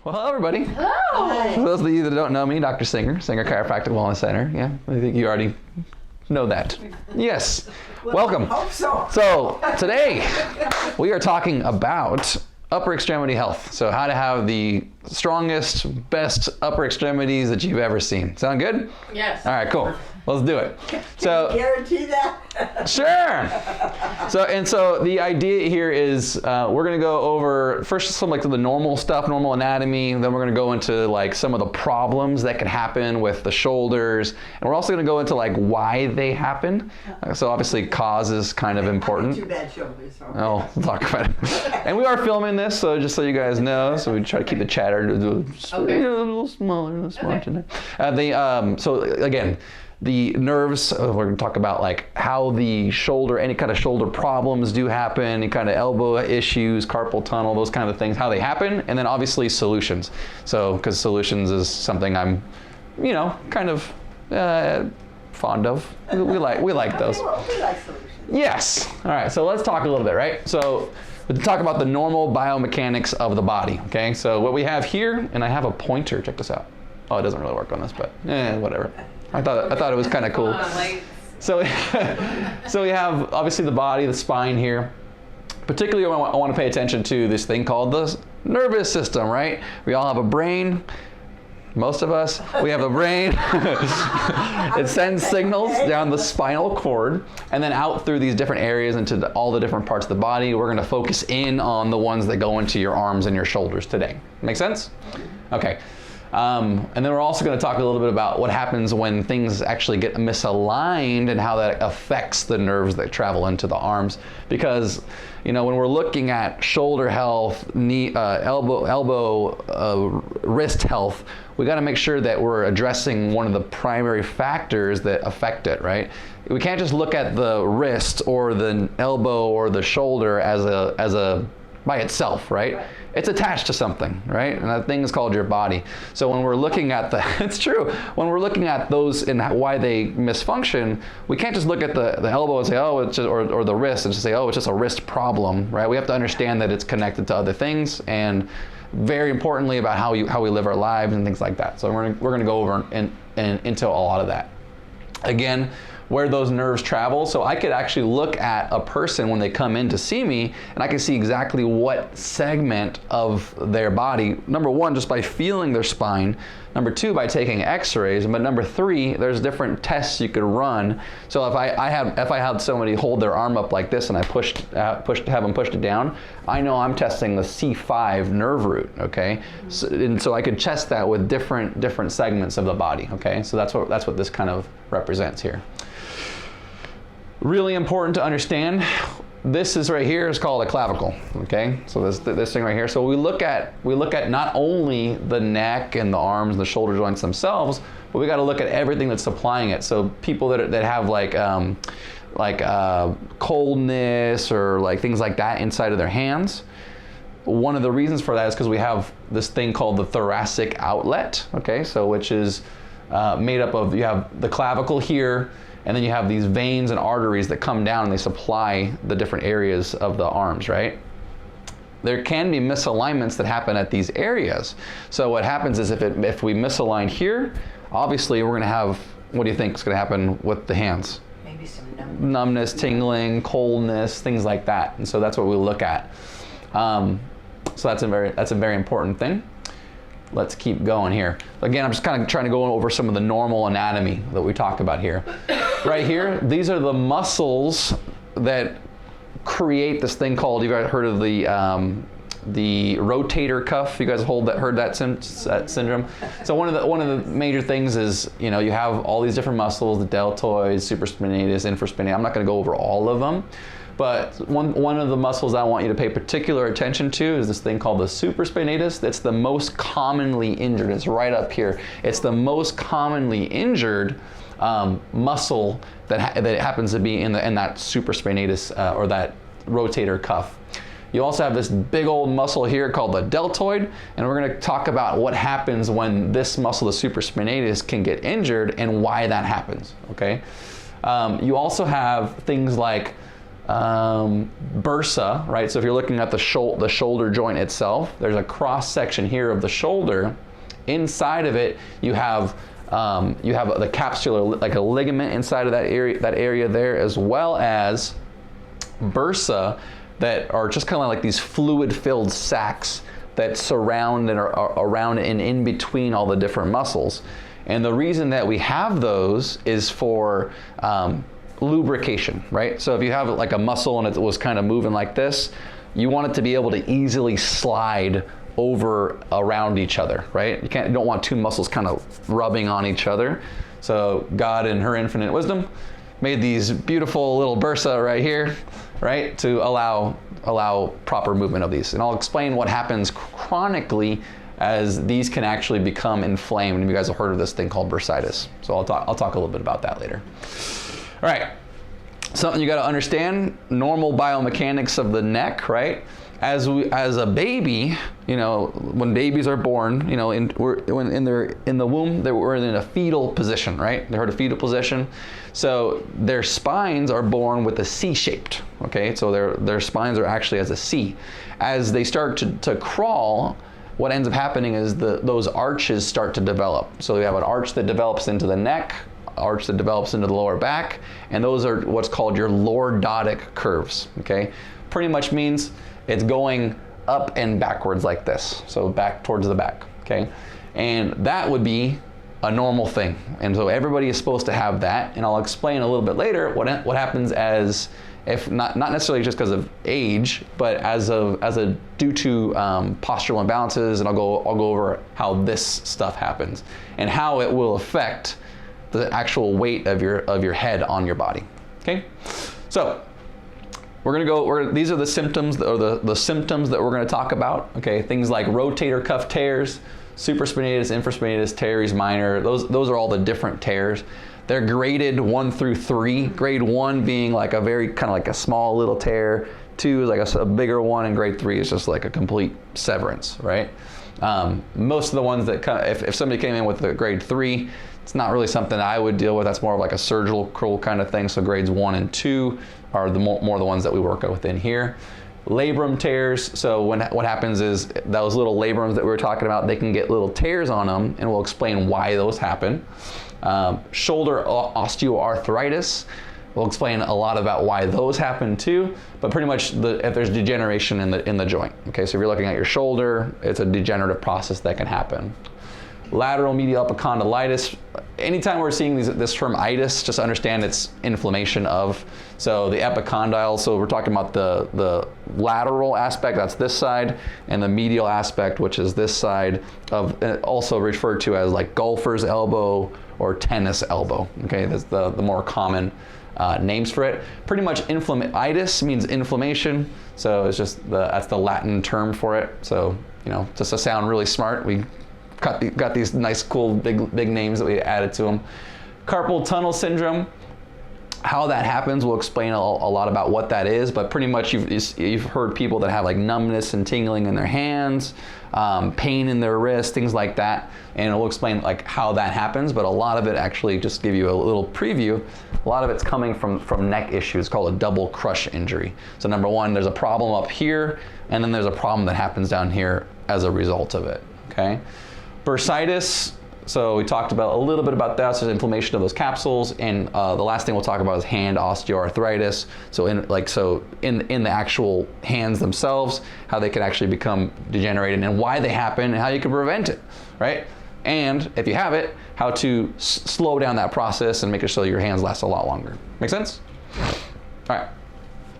Well, hello, everybody. Hello. For those of you that don't know me, Dr. Singer Chiropractic Wellness Center. Yeah, I think you already know that. Yes. Welcome. Hope so. So today we are talking about upper extremity health. So how to have the strongest, best upper extremities that you've ever seen. Sound good? Yes. All right, cool. Let's do it. So Guarantee that? sure. So the idea here is we're going to go over first some like the normal stuff, normal anatomy. Then we're going to go into like some of the problems that can happen with the shoulders, and we're also going to go into like why they happen. So obviously cause is kind of important. Too bad shoulders. Oh, we'll talk about it. And we are filming this, so just so you guys know, so we try to keep the chatter a little smaller today. So again, the nerves, we're going to talk about like how the shoulder, any kind of shoulder problems do happen, any kind of elbow issues, carpal tunnel, those kind of things, how they happen, and then obviously solutions. So, because solutions is something I'm, kind of fond of. We like those. We like solutions. Yes. All right, so let's talk a little bit, right? So let's talk about the normal biomechanics of the body, okay? So what we have here, and I have a pointer, check this out. Oh, it doesn't really work on this, but whatever. I thought it was kind of cool. So we have obviously the body, the spine here. Particularly I want to pay attention to this thing called the nervous system, right? We all have a brain. Most of us, we have a brain. It sends signals down the spinal cord and then out through these different areas into all the different parts of the body. We're going to focus in on the ones that go into your arms and your shoulders today. Make sense? Okay. And then we're also going to talk a little bit about what happens when things actually get misaligned and how that affects the nerves that travel into the arms. Because, when we're looking at shoulder health, knee, elbow, wrist health, we got to make sure that we're addressing one of the primary factors that affect it, right? We can't just look at the wrist or the elbow or the shoulder as a by itself, right? It's attached to something, right? And that thing is called your body. So when we're looking at it's true, when we're looking at those and why they misfunction, we can't just look at the elbow and say, oh, it's just, or the wrist and just say, oh, it's just a wrist problem, right? We have to understand that it's connected to other things and very importantly about how we live our lives and things like that. So we're going to go over and into a lot of that. Again, where those nerves travel. So I could actually look at a person when they come in to see me and I can see exactly what segment of their body, number one, just by feeling their spine, number two, by taking x-rays, but number three, there's different tests you could run. So if I had somebody hold their arm up like this and I have them pushed it down, I know I'm testing the C5 nerve root, okay? So I could test that with different segments of the body, okay? So that's what this kind of represents here. Really important to understand, this is right here is called a clavicle, okay? So this thing right here. So we look at not only the neck and the arms and the shoulder joints themselves, but we got to look at everything that's supplying it. So people that have like coldness or like things like that inside of their hands, one of the reasons for that is because we have this thing called the thoracic outlet, okay? So which is made up of, you have the clavicle here, and then you have these veins and arteries that come down and they supply the different areas of the arms, right? There can be misalignments that happen at these areas. So what happens is if we misalign here, obviously we're gonna have, what do you think is gonna happen with the hands? Maybe some numbness, tingling, coldness, things like that. And so that's what we look at. So that's a very important thing. Let's keep going here. Again, I'm just kind of trying to go over some of the normal anatomy that we talk about here. Right here, these are the muscles that create this thing called, you guys heard of the rotator cuff? You guys heard that syndrome? So one of the major things is, you have all these different muscles, the deltoids, supraspinatus, infraspinatus. I'm not going to go over all of them. But one of the muscles I want you to pay particular attention to is this thing called the supraspinatus. That's the most commonly injured. It's right up here. It's the most commonly injured muscle that happens to be in that supraspinatus or that rotator cuff. You also have this big old muscle here called the deltoid, and we're going to talk about what happens when this muscle, the supraspinatus, can get injured and why that happens. Okay. You also have things like bursa, right? So if you're looking at the shoulder joint itself, there's a cross section here of the shoulder. Inside of it, you have the capsular, like a ligament inside of that area there, as well as bursa that are just kind of like these fluid-filled sacs that surround and are around and in between all the different muscles. And the reason that we have those is for lubrication, right? So if you have like a muscle and it was kind of moving like this, you want it to be able to easily slide over around each other, right? You don't want two muscles kind of rubbing on each other. So God in her infinite wisdom made these beautiful little bursa right here, right? To allow proper movement of these. And I'll explain what happens chronically as these can actually become inflamed. And you guys have heard of this thing called bursitis. So I'll talk a little bit about that later. All right, something you got to understand, normal biomechanics of the neck, right? As a baby, you know, when babies are born, you know, when they're in the womb, we're in a fetal position, right? They heard of fetal position. So their spines are born with a C-shaped, okay? So their spines are actually as a C. As they start to crawl, what ends up happening is those arches start to develop. So we have an arch that develops into the neck, arch that develops into the lower back, and those are what's called your lordotic curves, okay? Pretty much means it's going up and backwards like this, so back towards the back, okay? And that would be a normal thing, and so everybody is supposed to have that, and I'll explain a little bit later what happens as, if not necessarily just because of age, but due to postural imbalances, and I'll go over how this stuff happens and how it will affect the actual weight of your head on your body. Okay, so these are the symptoms, or the symptoms that we're going to talk about. Okay, things like rotator cuff tears, supraspinatus, infraspinatus, teres minor. Those are all the different tears. They're graded 1 through 3. Grade 1 being like a very kind of like a small little tear. 2 is like a bigger one, and grade 3 is just like a complete severance, right? Most of the ones that if somebody came in with a grade 3, it's not really something I would deal with. That's more of like a surgical kind of thing. So grades 1 and 2 are more the ones that we work with in here. Labrum tears. So what happens is those little labrums that we were talking about, they can get little tears on them, and we'll explain why those happen. Shoulder osteoarthritis. We'll explain a lot about why those happen too, but pretty much if there's degeneration in the joint. Okay, so if you're looking at your shoulder, it's a degenerative process that can happen. Lateral medial epicondylitis. Anytime we're seeing this term itis, just understand it's inflammation of. So the epicondyle, so we're talking about the lateral aspect, that's this side, and the medial aspect, which is this side, also referred to as like golfer's elbow or tennis elbow. Okay, that's the more common names for it. Pretty much itis means inflammation, so it's just that's the Latin term for it. So, you know, just to sound really smart, we got these nice, cool, big names that we added to them. Carpal tunnel syndrome. How that happens, we'll explain a lot about what that is, but pretty much you've heard people that have like numbness and tingling in their hands, pain in their wrists, things like that, and we'll explain like how that happens, but a lot of it, actually, just give you a little preview, a lot of it's coming from neck issues called a double crush injury. So number one, there's a problem up here, and then there's a problem that happens down here as a result of it, okay? Bursitis, so we talked about a little bit about that, so there's inflammation of those capsules, and the last thing we'll talk about is hand osteoarthritis. So in the actual hands themselves, how they can actually become degenerated, and why they happen, and how you can prevent it, right? And if you have it, how to slow down that process and make it so your hands last a lot longer. Make sense? All right.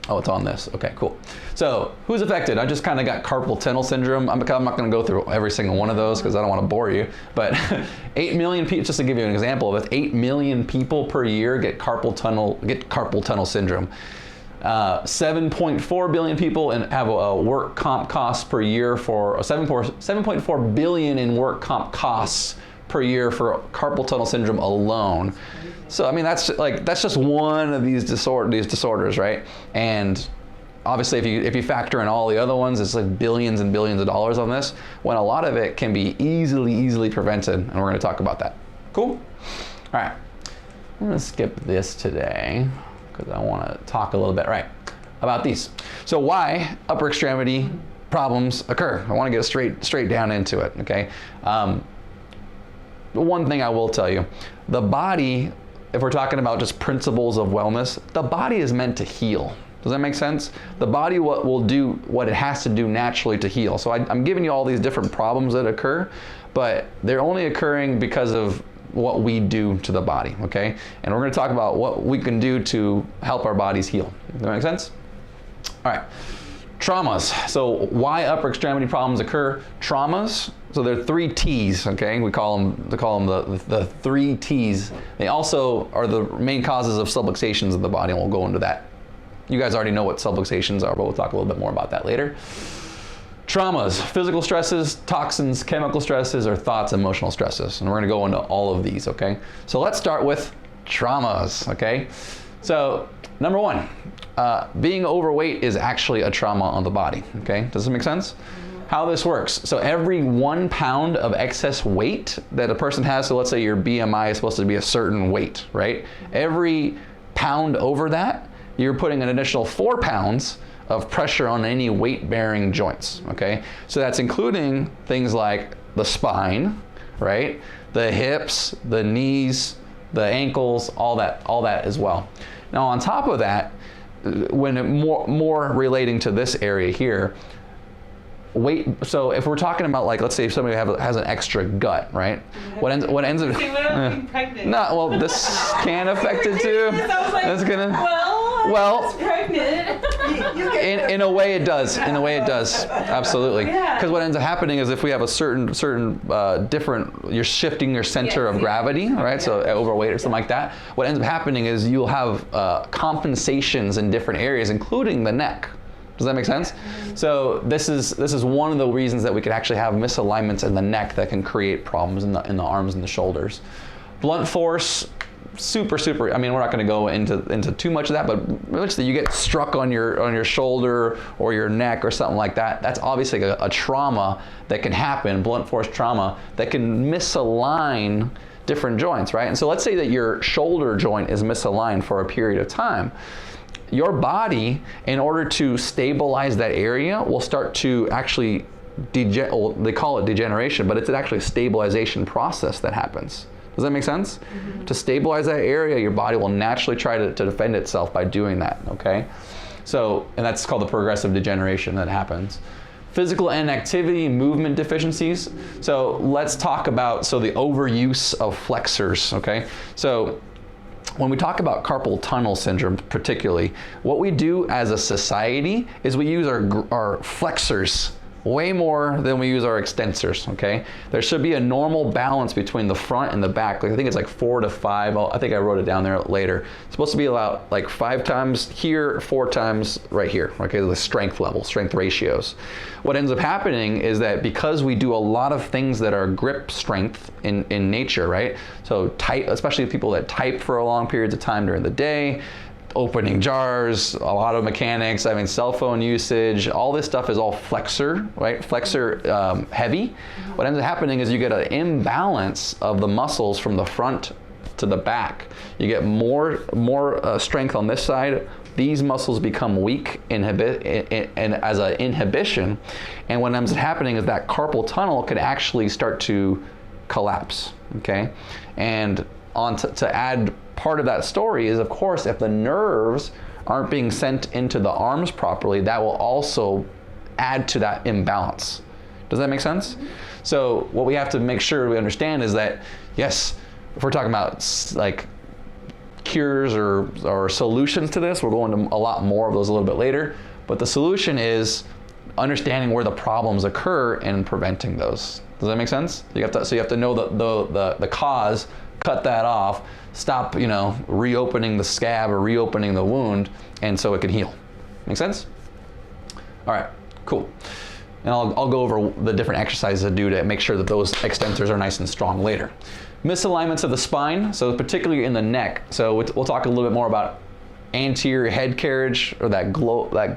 Oh, it's on this. Okay, cool. So who's affected? I just kind of got carpal tunnel syndrome. I'm not going to go through every single one of those because I don't want to bore you. But 8 million people, just to give you an example of it, 8 million people per year get carpal tunnel syndrome. 7.4 billion people have a work comp costs per year for 7.4 billion in work comp costs per year for carpal tunnel syndrome alone. So I mean, that's just one of these disorders, right? And obviously, if you factor in all the other ones, it's like billions and billions of dollars on this, when a lot of it can be easily prevented, and we're going to talk about that. Cool? All right, I'm going to skip this today because I want to talk a little bit. Right. about these. So why upper extremity problems occur? I want to get straight down into it, okay? One thing I will tell you, the body, if we're talking about just principles of wellness, the body is meant to heal. Does that make sense? The body will do what it has to do naturally to heal. So I'm giving you all these different problems that occur, but they're only occurring because of what we do to the body, okay? And we're gonna talk about what we can do to help our bodies heal. Does that make sense? All right, traumas. So why upper extremity problems occur? Traumas, so there are 3 T's, okay? We call them the 3 T's. They also are the main causes of subluxations of the body, and we'll go into that. You guys already know what subluxations are, but we'll talk a little bit more about that later. Traumas, physical stresses, toxins, chemical stresses, or thoughts, emotional stresses. And we're gonna go into all of these, okay? So let's start with traumas, okay? So number 1, being overweight is actually a trauma on the body, okay? Does this make sense? How this works. So every 1 pound of excess weight that a person has, so let's say your BMI is supposed to be a certain weight, right? Every pound over that, you're putting an additional 4 pounds of pressure on any weight-bearing joints, okay? So that's including things like the spine, right? The hips, the knees, the ankles, all that as well. Now on top of that, when more relating to this area here, weight, so if we're talking about, like, let's say if somebody has an extra gut, right? What ends up being pregnant. No, well, this can affect it too. That's gonna, well, pregnant. in a way it does. In a way it does. Absolutely. Because what ends up happening is if we have a certain different, you're shifting your center of gravity, right? So overweight or something like that. What ends up happening is you'll have compensations in different areas, including the neck. Does that make sense? So this is one of the reasons that we could actually have misalignments in the neck that can create problems in the arms and the shoulders. Blunt force, super, I mean, we're not going to go into too much of that, but eventually you get struck on your shoulder or your neck or something like that. That's obviously a trauma that can happen, blunt force trauma, that can misalign different joints, right? And so let's say that your shoulder joint is misaligned for a period of time. Your body, in order to stabilize that area, will start to actually, they call it degeneration, but it's actually a stabilization process that happens. Does that make sense? Mm-hmm. To stabilize that area, your body will naturally try to defend itself by doing that, okay? So, and that's called the progressive degeneration that happens. Physical inactivity, movement deficiencies. So let's talk about, the overuse of flexors, okay? So when we talk about carpal tunnel syndrome particularly, what we do as a society is we use our flexors way more than we use our extensors, okay? There should be a normal balance between the front and the back. Like, I think it's like 4 to 5. I think I wrote it down there later. It's supposed to be about like 5 times here, 4 times right here, okay? The strength level, strength ratios. What ends up happening is that because we do a lot of things that are grip strength in nature, right? So type, especially people that type for a long periods of time during the day, opening jars, a lot of mechanics, I mean, cell phone usage, all this stuff is all flexor, right? Flexor heavy. What ends up happening is you get an imbalance of the muscles from the front to the back. You get more strength on this side. These muscles become weak and as an inhibition. And what ends up happening is that carpal tunnel could actually start to collapse, okay? And to add part of that story is, of course, if the nerves aren't being sent into the arms properly, that will also add to that imbalance. Does that make sense? So what we have to make sure we understand is that, yes, if we're talking about like cures or solutions to this, we'll go into a lot more of those a little bit later, but the solution is understanding where the problems occur and preventing those. Does that make sense? You have to know the cause, cut that off, stop, reopening the scab or reopening the wound, and so it can heal. Make sense? All right, cool. And I'll go over the different exercises to do to make sure that those extensors are nice and strong later. Misalignments of the spine, so particularly in the neck. So we'll talk a little bit more about anterior head carriage, or it's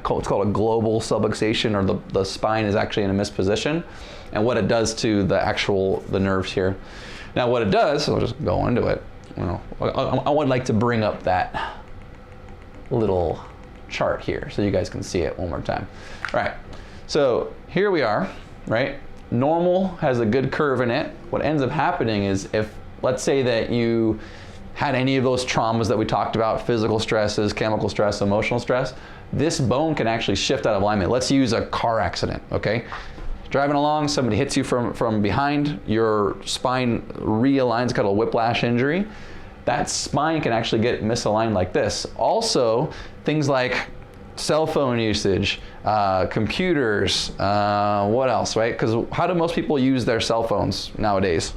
called a global subluxation, or the spine is actually in a misposition, and what it does to the nerves here. Now what it does, so I'll just go into it. I would like to bring up that little chart here so you guys can see it one more time. All right, so here we are, right? Normal has a good curve in it. What ends up happening is if, let's say that you had any of those traumas that we talked about, physical stresses, chemical stress, emotional stress, this bone can actually shift out of alignment. Let's use a car accident, okay? Driving along, somebody hits you from behind, your spine realigns, it's called a whiplash injury. That spine can actually get misaligned like this. Also, things like cell phone usage, computers, what else, right? Because how do most people use their cell phones nowadays?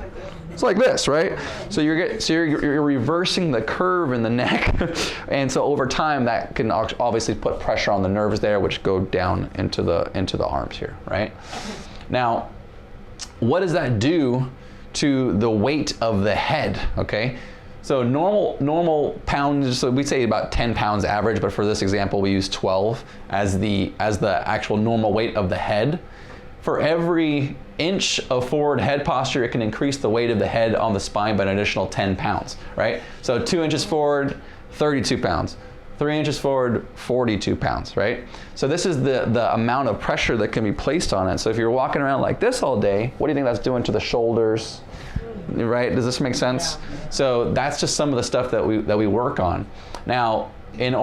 It's like this, right? So you're reversing the curve in the neck, and so over time that can obviously put pressure on the nerves there, which go down into the arms here, right? Now, what does that do to the weight of the head? Okay, so normal pounds. So we say about 10 pounds average, but for this example, we use 12 as the actual normal weight of the head. For every inch of forward head posture, it can increase the weight of the head on the spine by an additional 10 pounds, right? So 2 inches forward, 32 pounds. 3 inches forward, 42 pounds, right? So this is the amount of pressure that can be placed on it. So if you're walking around like this all day, what do you think that's doing to the shoulders, right? Does this make sense? Yeah. So that's just some of the stuff that we work on. Now, in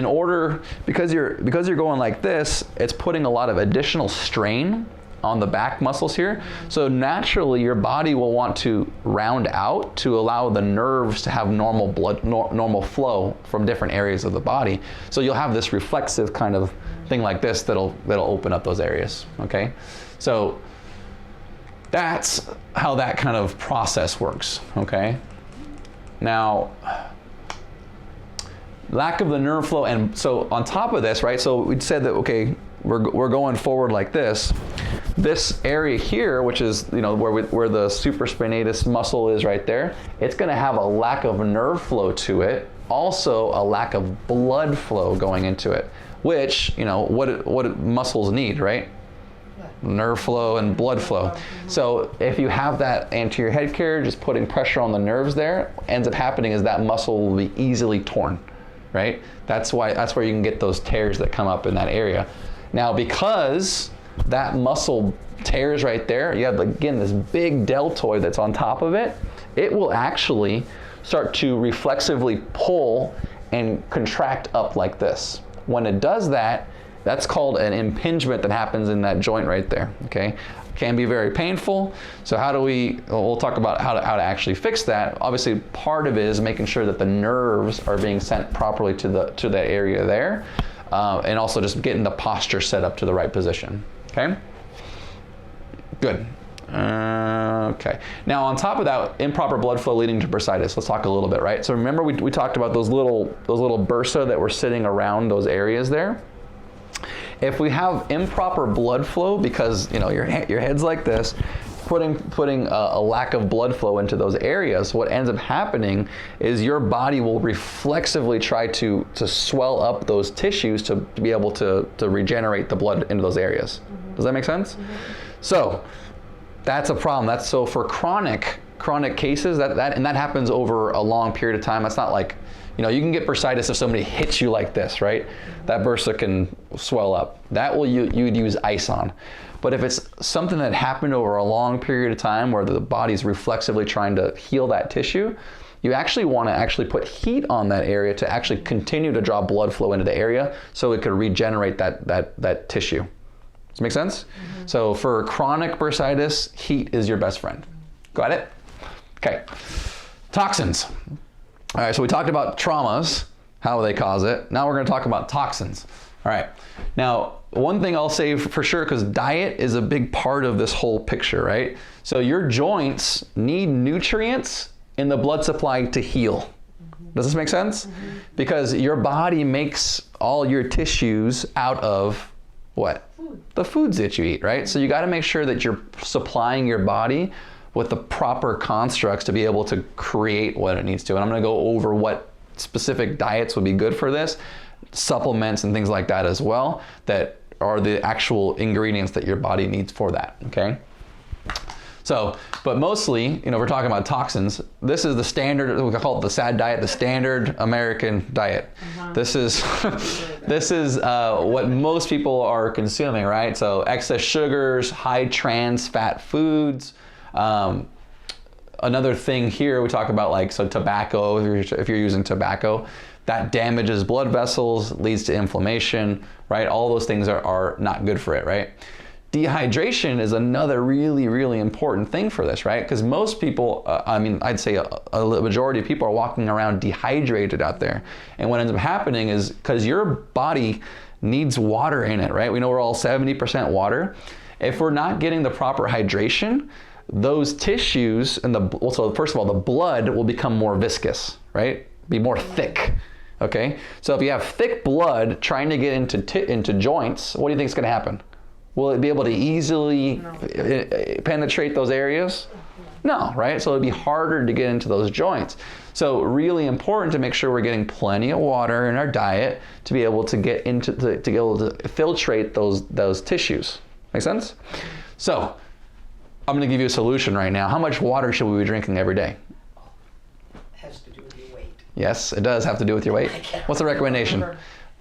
order, because you're going like this, it's putting a lot of additional strain on the back muscles here. So naturally your body will want to round out to allow the nerves to have normal normal flow from different areas of the body. So you'll have this reflexive kind of thing like this that'll open up those areas, okay? So that's how that kind of process works, okay? Now, lack of the nerve flow, and so on top of this, right, so we said that, okay, we're going forward like this. This area here, which is, you know, where the supraspinatus muscle is right there, it's going to have a lack of nerve flow to it, also a lack of blood flow going into it, which, you know, what muscles need, right? Nerve flow and blood flow. So if you have that anterior head carriage just putting pressure on the nerves there, ends up happening is that muscle will be easily torn, right? That's where you can get those tears that come up in that area. Now, because that muscle tears right there, you have, again, this big deltoid that's on top of it, it will actually start to reflexively pull and contract up like this. When it does that, that's called an impingement that happens in that joint right there, okay? Can be very painful. So we'll talk about how to actually fix that. Obviously, part of it is making sure that the nerves are being sent properly to that area there, and also just getting the posture set up to the right position, okay? Good. Okay. Now, on top of that, improper blood flow leading to bursitis. Let's talk a little bit, right? So remember we talked about those little bursa that were sitting around those areas there? If we have improper blood flow, because, you know, your head's like this, putting a lack of blood flow into those areas, what ends up happening is your body will reflexively try to swell up those tissues to be able to regenerate the blood into those areas. Does that make sense? Mm-hmm. So that's a problem. That's so for chronic cases that happens over a long period of time. It's not like, you know, you can get bursitis if somebody hits you like this, right? That bursa can swell up. That you'd use ice on. But if it's something that happened over a long period of time where the body's reflexively trying to heal that tissue, you actually want to put heat on that area to actually continue to draw blood flow into the area so it could regenerate that tissue. Does it make sense? Mm-hmm. So for chronic bursitis, heat is your best friend. Got it? Okay. Toxins. All right, so we talked about traumas, how they cause it. Now we're going to talk about toxins. All right. Now, one thing I'll say for sure, because diet is a big part of this whole picture, right? So your joints need nutrients in the blood supply to heal. Mm-hmm. Does this make sense? Mm-hmm. Because your body makes all your tissues out of what? Food. The foods that you eat, right? So you got to make sure that you're supplying your body with the proper constructs to be able to create what it needs to. And I'm going to go over what specific diets would be good for this, supplements and things like that as well, that are the actual ingredients that your body needs for that, okay? So, but mostly, we're talking about toxins. This is the standard, we call it the SAD diet, the standard American diet. This is what most people are consuming, right? So excess sugars, high trans fat foods. Another thing here, we talk about like, so tobacco, if you're using tobacco, that damages blood vessels, leads to inflammation, right? All those things are not good for it, right? Dehydration is another really, really important thing for this, right? Because most people, I'd say a majority of people are walking around dehydrated out there. And what ends up happening is, because your body needs water in it, right? We know we're all 70% water. If we're not getting the proper hydration, those tissues and so first of all, the blood will become more viscous, right? Be more thick. Okay, so if you have thick blood trying to get into joints, what do you think is going to happen? Will it be able to easily penetrate those areas? No, right? So it'd be harder to get into those joints. So really important to make sure we're getting plenty of water in our diet to be able to get into to be able to filtrate those tissues. Make sense? So I'm going to give you a solution right now. How much water should we be drinking every day? Has to do with your weight. Yes, it does have to do with your weight. What's the recommendation?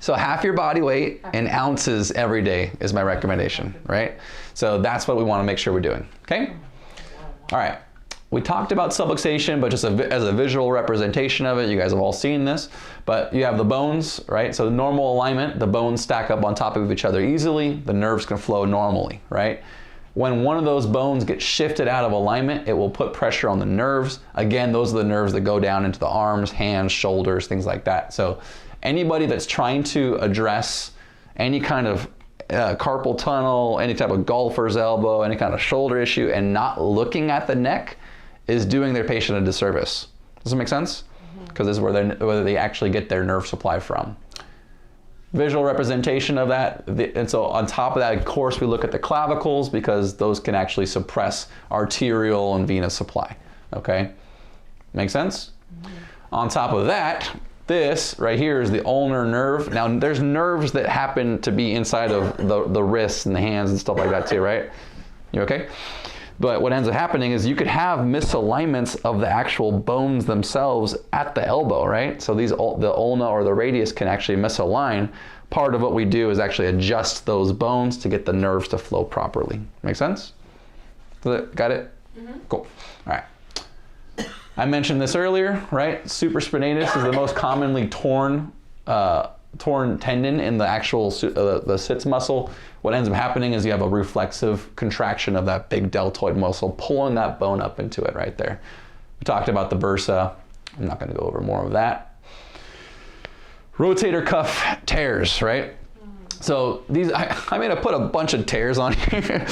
So half your body weight in ounces every day is my recommendation, right? So that's what we want to make sure we're doing, okay? All right, we talked about subluxation, but just as a visual representation of it, you guys have all seen this, but you have the bones, right? So normal alignment, the bones stack up on top of each other easily, the nerves can flow normally, right? When one of those bones gets shifted out of alignment, it will put pressure on the nerves. Again, those are the nerves that go down into the arms, hands, shoulders, things like that. So anybody that's trying to address any kind of carpal tunnel, any type of golfer's elbow, any kind of shoulder issue, and not looking at the neck is doing their patient a disservice. Does that make sense? Because this is where they actually get their nerve supply from. Visual representation of that, and so on top of that, of course, we look at the clavicles because those can actually suppress arterial and venous supply, okay? Make sense? On top of that, this right here is the ulnar nerve. Now, there's nerves that happen to be inside of the wrists and the hands and stuff like that too, right? You okay? But what ends up happening is you could have misalignments of the actual bones themselves at the elbow, right? So the ulna or the radius can actually misalign. Part of what we do is actually adjust those bones to get the nerves to flow properly. Make sense? Got it? Cool. All right. I mentioned this earlier, right? Supraspinatus is the most commonly torn tendon in the actual the sits muscle. What ends up happening is you have a reflexive contraction of that big deltoid muscle, pulling that bone up into it right there. We talked about the bursa. I'm not going to go over more of that. Rotator cuff tears, right? So these, I mean, I put a bunch of tears on here.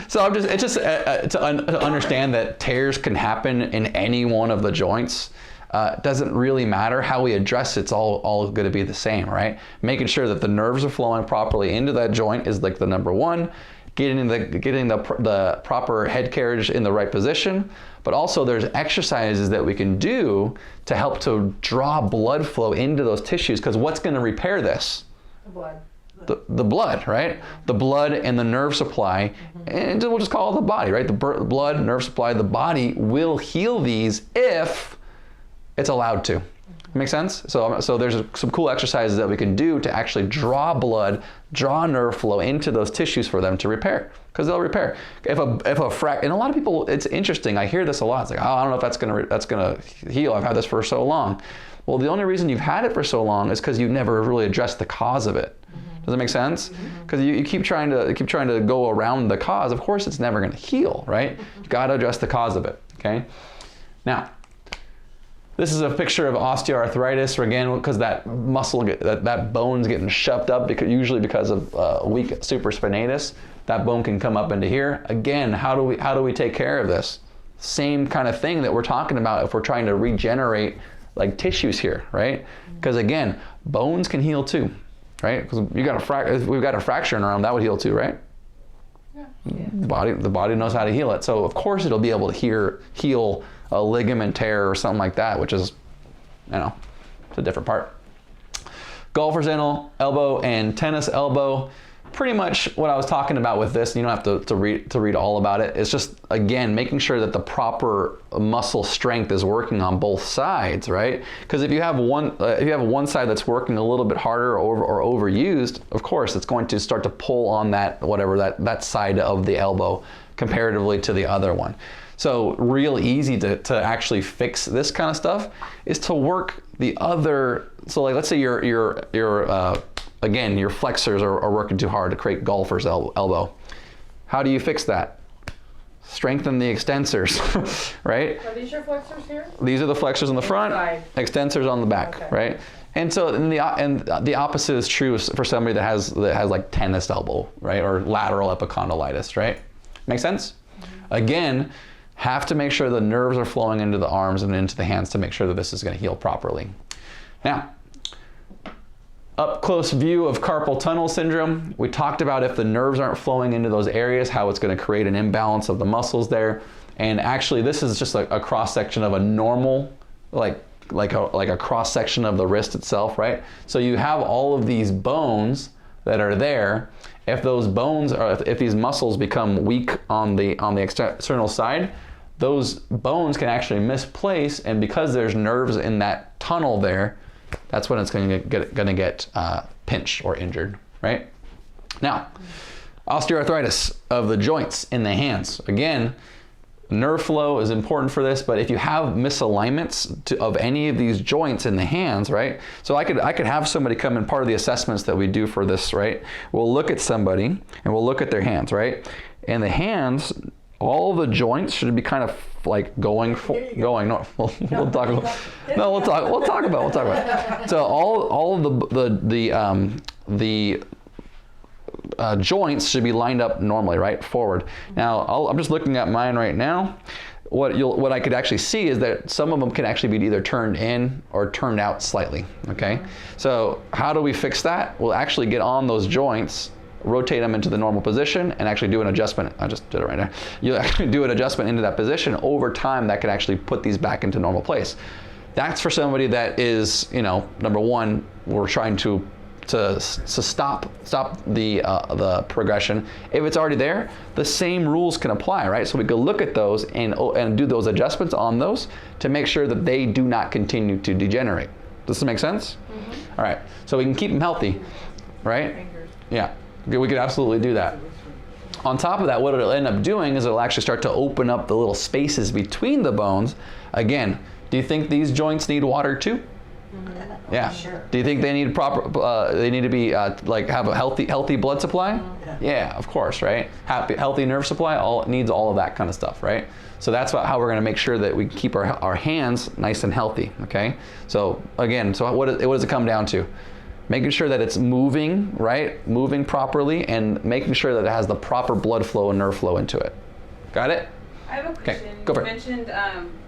So it's just to understand that tears can happen in any one of the joints. It doesn't really matter how we address it, it's all going to be the same, right? Making sure that the nerves are flowing properly into that joint is like the number one. Getting the proper head carriage in the right position, but also there's exercises that we can do to help to draw blood flow into those tissues, because what's going to repair this? The blood. The blood, right? The blood and the nerve supply, and we'll just call it the body, right? The blood, nerve supply, the body will heal these if it's allowed to. Make sense? So there's some cool exercises that we can do to actually draw blood, draw nerve flow into those tissues for them to repair, because they'll repair. And a lot of people, it's interesting. I hear this a lot. It's like, oh, I don't know if that's gonna heal. I've had this for so long. Well, the only reason you've had it for so long is because you never really addressed the cause of it. Does that make sense? Because you keep trying to go around the cause. Of course, it's never going to heal, right? You got to address the cause of it. Okay. Now, this is a picture of osteoarthritis. Again, because that muscle, that bone's getting shoved up usually because of weak supraspinatus. That bone can come up into here. Again, how do we take care of this? Same kind of thing that we're talking about if we're trying to regenerate like tissues here, right? Because again, bones can heal too. Right? Because if we've got a fracture in our arm, that would heal too, right? Yeah. The body knows how to heal it. So of course it'll be able to heal a ligament tear or something like that, which is, it's a different part. Golfer's elbow and tennis elbow. pretty much what I was talking about with this. You don't have to read all about it. It's just, again, making sure that the proper muscle strength is working on both sides, right? Because if you have one side that's working a little bit harder or overused, of course it's going to start to pull on that that side of the elbow comparatively to the other one. So real easy to actually fix this kind of stuff is to work the other. So like, let's say again, your flexors are working too hard to create golfer's elbow. How do you fix that? Strengthen the extensors, right? Are these your flexors here? These are the flexors on the front, Side. extensors on the back, Okay. right? And so the opposite is true for somebody that has like tennis elbow, right? Or lateral epicondylitis, right? Make sense? Mm-hmm. Again, have to make sure the nerves are flowing into the arms and into the hands to make sure that this is going to heal properly. Now, up close view of carpal tunnel syndrome. We talked about if the nerves aren't flowing into those areas, how it's going to create an imbalance of the muscles there. And actually, this is just a cross section of a normal, like a cross section of the wrist itself, right? So you have all of these bones that are there. If those bones if these muscles become weak on the external side, those bones can actually misplace, and because there's nerves in that tunnel there, that's when it's going to get pinched or injured, right? Now, osteoarthritis of the joints in the hands. Again, nerve flow is important for this, but if you have misalignments of any of these joints in the hands, right? So I could have somebody come in, part of the assessments that we do for this, right? We'll look at somebody and we'll look at their hands, right? And the hands, all the joints should be kind of like going. No, we'll talk about. No, we'll talk about it. So all of the joints should be lined up normally, right, forward. Now, I'm just looking at mine right now. What I could actually see is that some of them can actually be either turned in or turned out slightly, okay? So how do we fix that? We'll actually get on those joints, rotate them into the normal position, and actually do an adjustment. I just did it right now. You actually do an adjustment into that position. Over time, that can actually put these back into normal place. That's for somebody that is, number one, we're trying to stop the progression. If it's already there, the same rules can apply, right? So we can look at those and do those adjustments on those to make sure that they do not continue to degenerate. Does this make sense? Mm-hmm. All right, so we can keep them healthy, right? Fingers. Yeah, we could absolutely do that. On top of that, what it'll end up doing is it'll actually start to open up the little spaces between the bones. Again, do you think these joints need water too? Mm-hmm. Yeah. Sure. Do you think they need they need to be have a healthy blood supply? Yeah, of course, right? Healthy nerve supply, needs all of that kind of stuff, right? So that's how we're going to make sure that we keep our hands nice and healthy, okay? So again, what does it come down to? Making sure that it's moving, right? Moving properly, and making sure that it has the proper blood flow and nerve flow into it. Got it? I have a question. go for You it. mentioned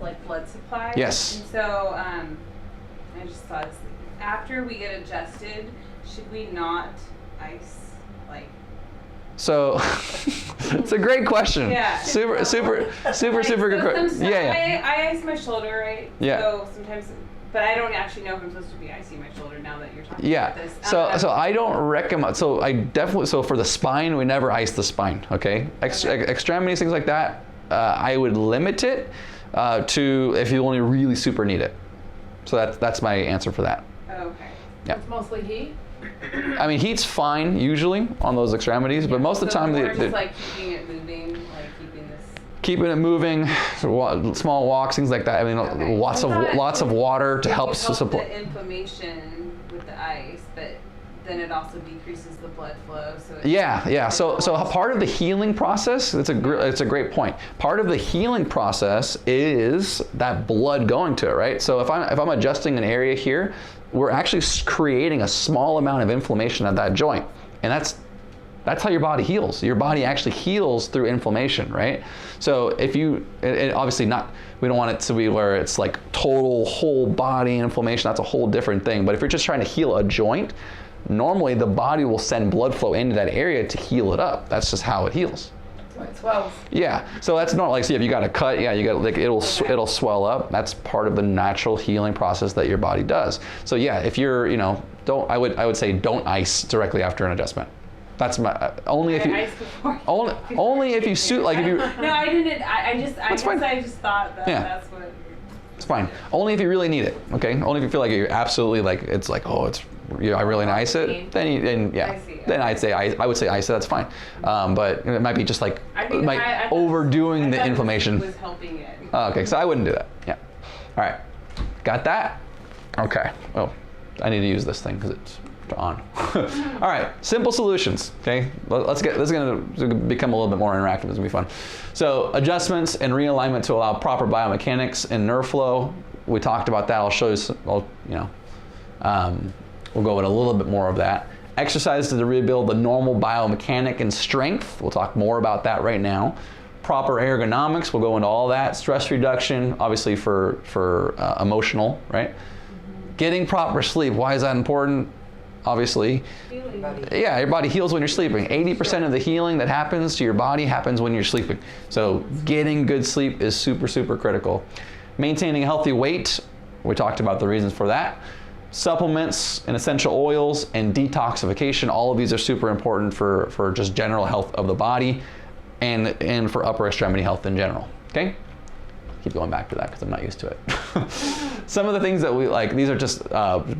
like blood supply. Yes. And so I just thought, after we get adjusted, should we not ice So it's a great question. Yeah. Super good question. Yeah. I ice my shoulder, right? Yeah. So sometimes, but I don't actually know if I'm supposed to be icing my shoulder now that you're talking Yeah. about this. So I don't recommend. So for the spine, we never ice the spine. Okay. Extremities, things like that. I would limit it to if you only really super need it. So that's my answer for that. Okay. Yeah. It's mostly heat? I mean, heat's fine usually on those extremities, but most of the time more just like keeping it moving, like keeping it moving, small walks, things like that. I mean, Okay. lots of water to help support. the inflammation with the ice, but then it also decreases the blood flow. So Yeah. So part of the healing process. It's a great point. Part of the healing process is that blood going to it, right? So if I'm adjusting an area here, we're actually creating a small amount of inflammation at that joint, and that's how your body heals. Your body actually heals through inflammation, right? So if you, and obviously not, we don't want it to be where it's like total whole body inflammation. That's a whole different thing. But if you're just trying to heal a joint, normally the body will send blood flow into that area to heal it up. That's just how it heals. It swells. Yeah, so that's not like, see, if you got a cut, yeah, you got it'll swell up. That's part of the natural healing process that your body does. So yeah, if you're, I would say don't ice directly after an adjustment. That's my only if you iced before. only if you suit like if you. No, I didn't. I guess fine. I just thought that Yeah. that's what. It's fine. Only if you really need it. Okay. Only if you feel like you're absolutely like it's like it's I really need to ice it. Then yeah. I see. Then I would say ice it. That's fine. But it might be just like I overdoing I the thought inflammation. was helping it. Oh, okay. So I wouldn't do that. Yeah. All right. Got that? Okay. Oh, I need to use this thing because it's on. All right, simple solutions, okay? Let's get, this is gonna become a little bit more interactive, it's gonna be fun. So adjustments and realignment to allow proper biomechanics and nerve flow. We talked about that, I'll show you, we'll go into a little bit more of that. Exercises to rebuild the normal biomechanic and strength. We'll talk more about that right now. Proper ergonomics, we'll go into all that. Stress reduction, obviously for emotional, right? Getting proper sleep, why is that important? Obviously, yeah, your body heals when you're sleeping. 80% of the healing that happens to your body happens when you're sleeping. So getting good sleep is super, super critical. Maintaining a healthy weight, we talked about the reasons for that. Supplements and essential oils and detoxification, all of these are super important for just general health of the body and for upper extremity health in general, okay? Keep going back to that because I'm not used to it. Some of the things that we like, these are just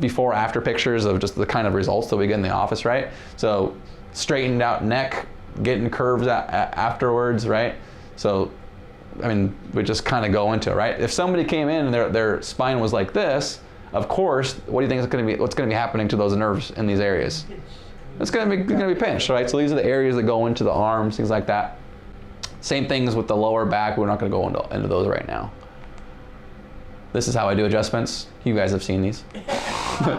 before after pictures of just the kind of results that we get in the office, right? So straightened out neck, getting curves afterwards, right? So, I mean, we just kind of go into it, right? If somebody came in and their spine was like this, of course, what do you think is going to be, what's going to be happening to those nerves in these areas? It's going to be pinched, right? So these are the areas that go into the arms, things like that. Same things with the lower back. We're not going to go into those right now. This is how I do adjustments. You guys have seen these. All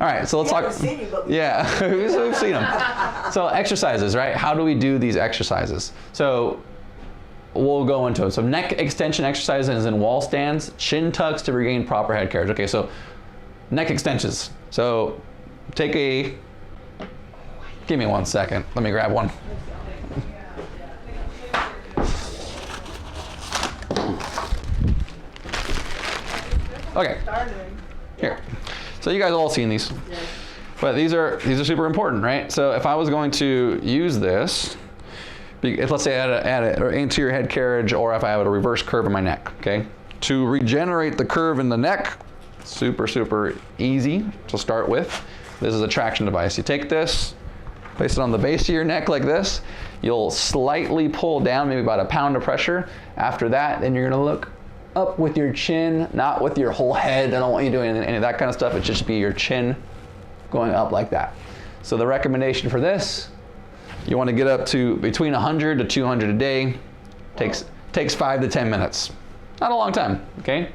right, so let's talk. Yeah, we've seen them. So exercises, right? How do we do these exercises? So we'll go into it. So neck extension exercises in wall stands, chin tucks to regain proper head carriage. Okay, so neck extensions. So take a, give me 1 second. Let me grab one. Okay. Here. So you guys all seen these. But these are super important, right? So if I was going to use this, if let's say I had an anterior head carriage, or if I have a reverse curve in my neck, okay? To regenerate the curve in the neck, super, super easy to start with. This is a traction device. You take this, place it on the base of your neck like this. You'll slightly pull down, maybe about a pound of pressure. After that, then you're gonna look up with your chin, not with your whole head. I don't want you doing any of that kind of stuff. It just be your chin going up like that. So the recommendation for this, you want to get up to between 100 to 200 a day. Takes 5 to 10 minutes. Not a long time, okay?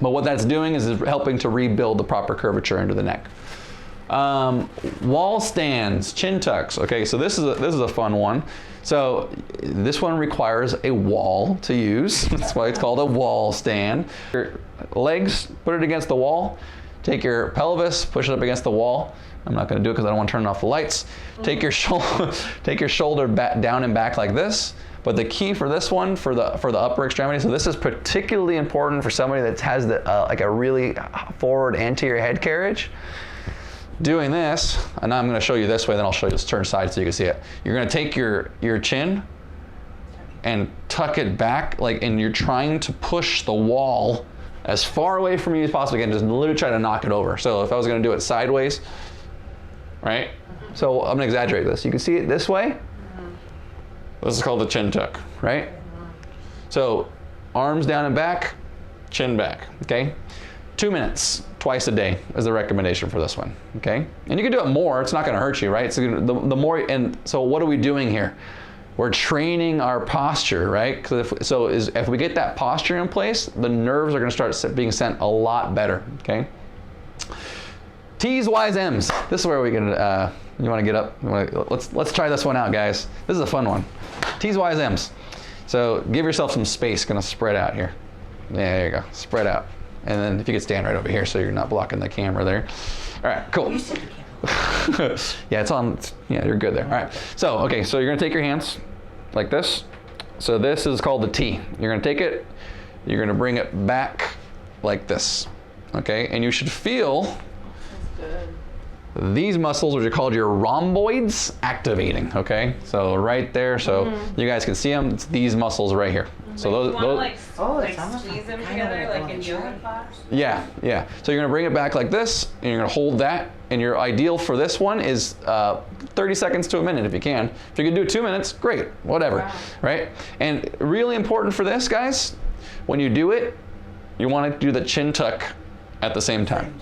But what that's doing is helping to rebuild the proper curvature into the neck. Wall stands, chin tucks. Okay, so this is a fun one. So this one requires a wall to use. That's why it's called a wall stand. Your legs, put it against the wall. Take your pelvis, push it up against the wall. I'm not going to do it because I don't want to turn off the lights. Take your shoulder back, down and back like this. But the key for this one, for the upper extremity, so this is particularly important for somebody that has like a really forward anterior head carriage. Doing this, and I'm going to show you this way, then I'll show you this turn side so you can see it. You're going to take your chin and tuck it back, like, and you're trying to push the wall as far away from you as possible. Again, just literally try to knock it over. So if I was going to do it sideways, right? So I'm going to exaggerate this. You can see it this way. This is called the chin tuck, right? So arms down and back, chin back, okay? 2 minutes, twice a day is the recommendation for this one, okay? And you can do it more, it's not gonna hurt you, right? So the more, and so what are we doing here? We're training our posture, right? If we get that posture in place, the nerves are gonna start being sent a lot better, okay? T's, Y's, M's. This is where we can, you wanna get up? Let's try this one out, guys. This is a fun one. T's, Y's, M's. So give yourself some space, gonna spread out here. Yeah, there you go, spread out. And then if you could stand right over here so you're not blocking the camera there. All right, cool. Yeah, it's on, yeah, you're good there. All right, so, okay, so you're gonna take your hands like this. So this is called the T. You're gonna take it, you're gonna bring it back like this, okay? And you should feel these muscles, which are called your rhomboids, activating, okay? So right there, so you guys can see them, it's these muscles right here. So Like, those, you wanna, those like, Oh, like it's almost squeeze them kinda together like like in on a yoga chart. class. yeah, yeah. So you're gonna bring it back like this, and you're gonna hold that, and your ideal for this one is 30 seconds to a minute if you can. If you can do 2 minutes, great, whatever, Wow. right? And really important for this, guys, when you do it, you wanna do the chin tuck at the same time,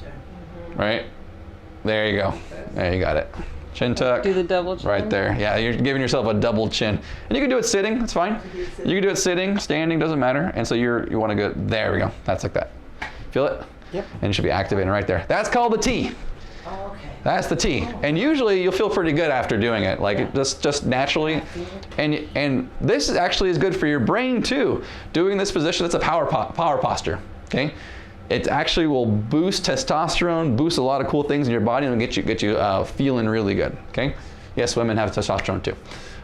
right? There you go, there you got it. Chin tuck. Do the double chin. Right there. Yeah, you're giving yourself a double chin. And you can do it sitting, that's fine. You can do it sitting, standing, doesn't matter. And so you want to go, there we go. That's like that. Feel it? Yep. And it should be activating right there. That's called the T. Oh, okay. That's the T. And usually you'll feel pretty good after doing it, like it just naturally. And this actually is good for your brain too. Doing this position, it's a power posture, okay? It actually will boost testosterone, boost a lot of cool things in your body, and get you feeling really good. Okay? Yes, women have testosterone too.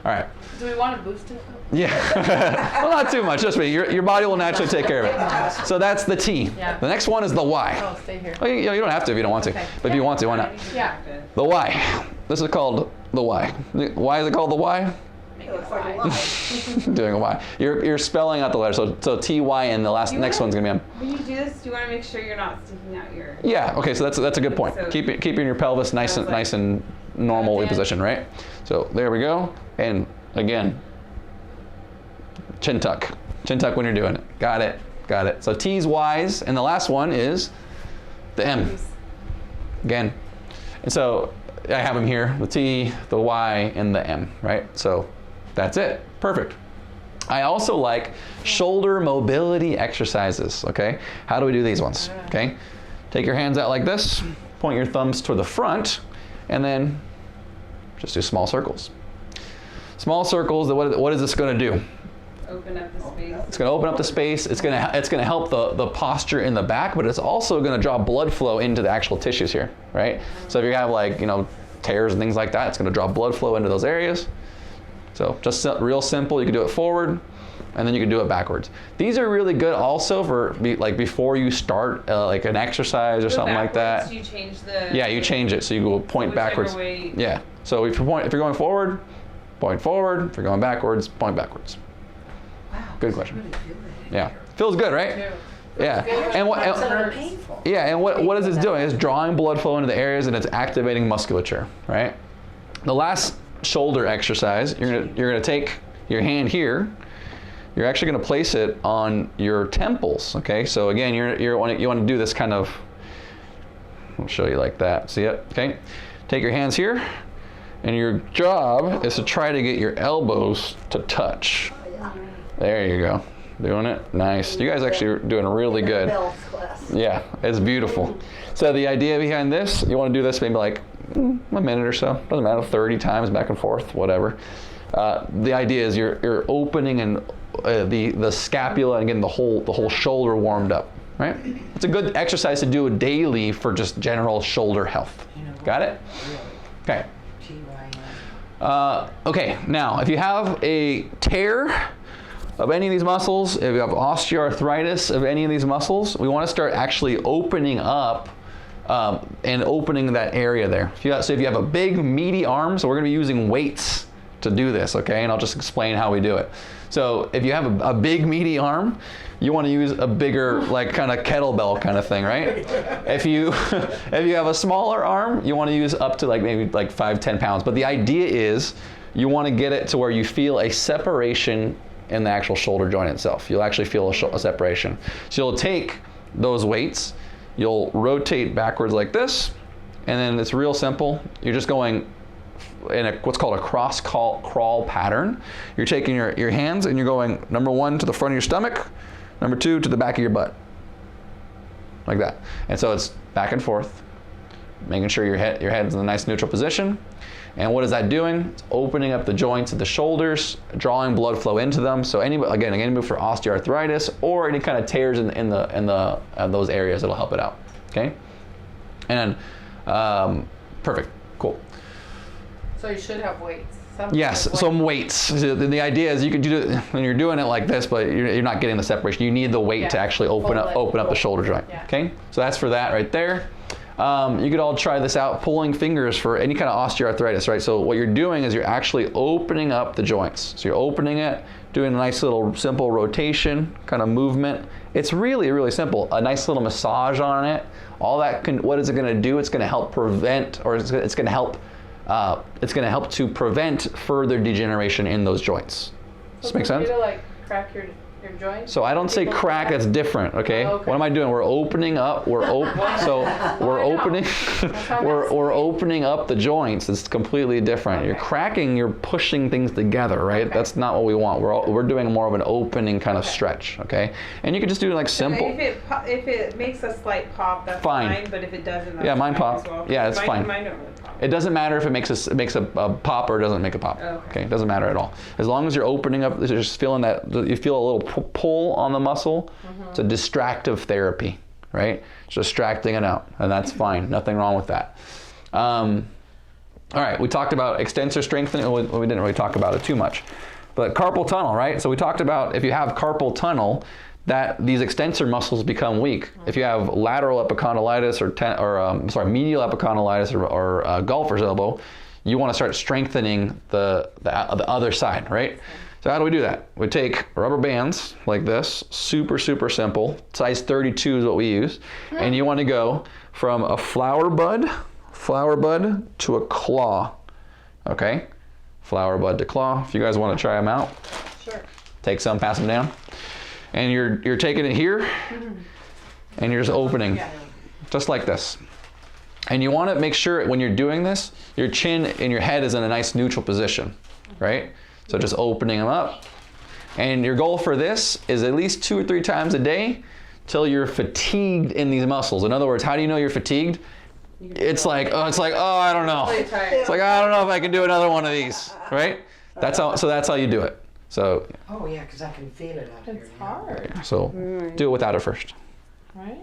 All right. Do we want to boost it? Yeah. Well, not too much. Just me. Your body will naturally take care of it. So that's the T. Yeah. The next one is the Y. Oh, stay here. Well, you don't have to if you don't want to. Okay. But if you want to, why not? Yeah. The Y. This is called the Y. Why is it called the Y? It looks like a line. Doing a Y. You're spelling out the letter. So T-Y, and the next one's gonna be M. When you do this, do you want to make sure you're not sticking out your... Yeah. Okay. So that's a good point. So- Keeping your pelvis nice and normally positioned, right? So there we go. And again, chin tuck. Chin tuck when you're doing it. Got it. Got it. So T's, Y's, and the last one is the M. Again. And so I have them here, the T, the Y, and the M, right? So that's it. Perfect. I also like shoulder mobility exercises, okay? How do we do these ones, okay? Take your hands out like this, point your thumbs toward the front, and then just do small circles. Small circles, what is this gonna do? Open up the space. It's going to open up the space. It's going to help the posture in the back, but it's also going to draw blood flow into the actual tissues here, right? So if you have tears and things like that, it's going to draw blood flow into those areas. So just real simple. You can do it forward, and then you can do it backwards. These are really good also for before you start like an exercise or Go something like that. backwards, you change the... Yeah, you change it so you go point whichever backwards. way- Yeah. So if you're going forward, point forward. If you're going backwards, point backwards. Wow. Good question. Really feel it. Yeah, feels good, right? Too. Yeah, and It's a little what? painful. Yeah, and what is this doing? It's drawing blood flow into the areas, and it's activating musculature, right? The last shoulder exercise, you're gonna take your hand here. You're actually gonna place it on your temples. Okay, so again, you want to do this kind of. I'll show you like that. See it? Okay. Take your hands here, and your job is to try to get your elbows to touch. There you go. Doing it. Nice. You guys actually are doing really good. Bell's class. Yeah, it's beautiful. So the idea behind this, you want to do this maybe like a minute or so. Doesn't matter, 30 times back and forth, whatever. The idea is you're opening and the scapula and getting the whole shoulder warmed up, right? It's a good exercise to do daily for just general shoulder health. Got it? Okay. Okay, now if you have a tear of any of these muscles, if you have osteoarthritis of any of these muscles, we want to start actually opening up and opening that area there. So if you have a big meaty arm, so we're going to be using weights to do this, okay? And I'll just explain how we do it. So if you have a big meaty arm, you want to use a bigger, like kind of kettlebell kind of thing, right? If you have a smaller arm, you want to use up to maybe 5-10 pounds. But the idea is you want to get it to where you feel a separation in the actual shoulder joint itself. You'll actually feel a separation. So you'll take those weights, you'll rotate backwards like this, and then it's real simple. You're just going in what's called a cross crawl pattern. You're taking your hands and you're going number 1 to the front of your stomach, number 2 to the back of your butt, like that. And so it's back and forth, making sure your head's in a nice neutral position. And what is that doing? It's opening up the joints of the shoulders, drawing blood flow into them. So again, for osteoarthritis or any kind of tears in those areas, it'll help it out. Okay, and perfect, cool. So you should have weights. Yes, some weights. So the idea is you can do it when you're doing it like this, but you're not getting the separation. You need the weight to actually open up the shoulder joint. Yeah. Okay, so that's for that right there. You could all try this out, pulling fingers for any kind of osteoarthritis, right? So what you're doing is you're actually opening up the joints. So you're opening it, doing a nice little simple rotation kind of movement. It's really, really simple. A nice little massage on it. All that what is it going to do? It's going to help prevent, or it's going to help. It's going to help to prevent further degeneration in those joints. Does this make sense? To like crack your joints? So I don't say crack, that's different, okay? Oh, okay. What am I doing? We're opening up, we're opening, we're opening up the joints. It's completely different. Okay. You're cracking, you're pushing things together, right? Okay. That's not what we want. We're doing more of an opening kind of stretch, okay? And you can just do like simple. If it makes a slight pop, that's fine. But if it doesn't, that's mine fine pop. as well. Yeah, it's fine. Mine don't really pop. It doesn't matter if it makes a pop or doesn't make a pop. Okay. It doesn't matter at all. As long as you're opening up, you're just feeling that, you feel a little pull on the muscle. It's a distractive therapy, right? It's distracting it out, and that's fine. Nothing wrong with that. All right, we talked about extensor strengthening. We didn't really talk about it too much, but carpal tunnel, right? So we talked about if you have carpal tunnel, that these extensor muscles become weak. If you have lateral epicondylitis or medial epicondylitis or golfer's elbow, you want to start strengthening the other side, right? So how do we do that? We take rubber bands like this, super, super simple. Size 32 is what we use. And you want to go from a flower bud to a claw, okay? Flower bud to claw. If you guys want to try them out, Sure. take some, pass them down. And you're taking it here, and you're just opening, just like this. And you want to make sure when you're doing this, your chin and your head is in a nice neutral position, right? So just opening them up. And your goal for this is at least 2 or 3 times a day till you're fatigued in these muscles. In other words, how do you know you're fatigued? It's like, oh, I don't know. It's like, I don't know if I can do another one of these, right? That's how you do it. So. Oh yeah, because I can feel it out here. It's hard. So do it without it first. Right?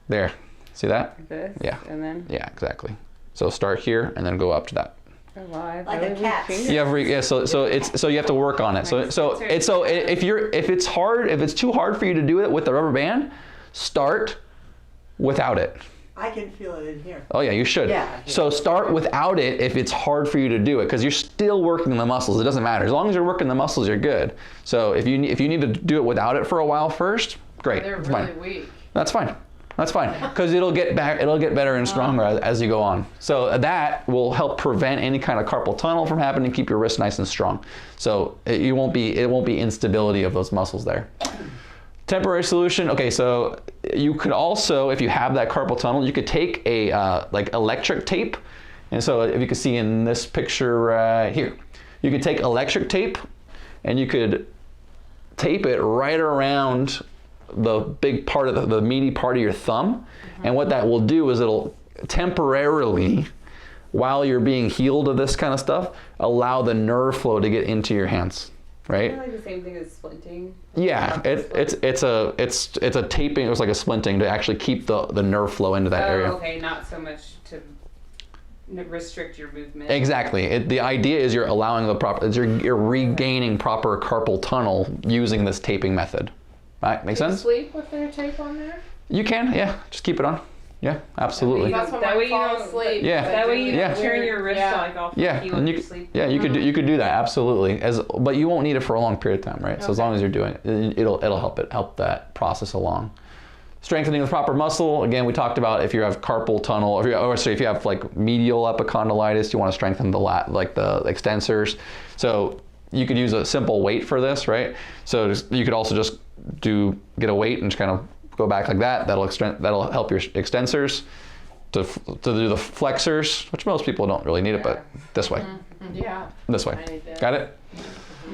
There. See that? This, Yeah. and then. Yeah, exactly. So start here and then go up to that. Like a cat. So you have to work on it. So if it's too hard for you to do it with the rubber band, start without it. I can feel it in here. Oh yeah, you should. Yeah. So start without it if it's hard for you to do it, because you're still working the muscles. It doesn't matter. As long as you're working the muscles, you're good. So if you need to do it without it for a while first, great. They're it's really fine. weak. That's fine. That's fine, because it'll get better and stronger as you go on. So that will help prevent any kind of carpal tunnel from happening, keep your wrist nice and strong. So it won't be instability of those muscles there. Temporary solution. Okay, so you could also, if you have that carpal tunnel, you could take a like electric tape. And so if you can see in this picture right here, you could take electric tape and you could tape it right around the big part of the meaty part of your thumb. And what that will do is it'll temporarily, while you're being healed of this kind of stuff, allow the nerve flow to get into your hands, right? Kind of like the same thing as splinting. Yeah, it's a taping. It was like a splinting to actually keep the nerve flow into that area. Okay, not so much to restrict your movement. Exactly. The idea is you're allowing you're regaining proper carpal tunnel using this taping method. Right? Make sense? Sleep with your tape on there? You can, yeah. Just keep it on. Yeah, absolutely. That's when That I way you fall don't asleep. Yeah. That way you Yeah. don't turn your wrist like off Yeah, you and when you you could, sleep. yeah, you could do that absolutely. But you won't need it for a long period of time, right? So as long as you're doing it, it'll help that process along. Strengthening the proper muscle. Again, we talked about if you have carpal tunnel, if you have like medial epicondylitis, you want to strengthen the extensors. So you could use a simple weight for this, right? So you could also just get a weight and just kind of go back like that. That'll help your extensors. To do the flexors, which most people don't really need it, but this way. Yeah. This way. I need that. Got it?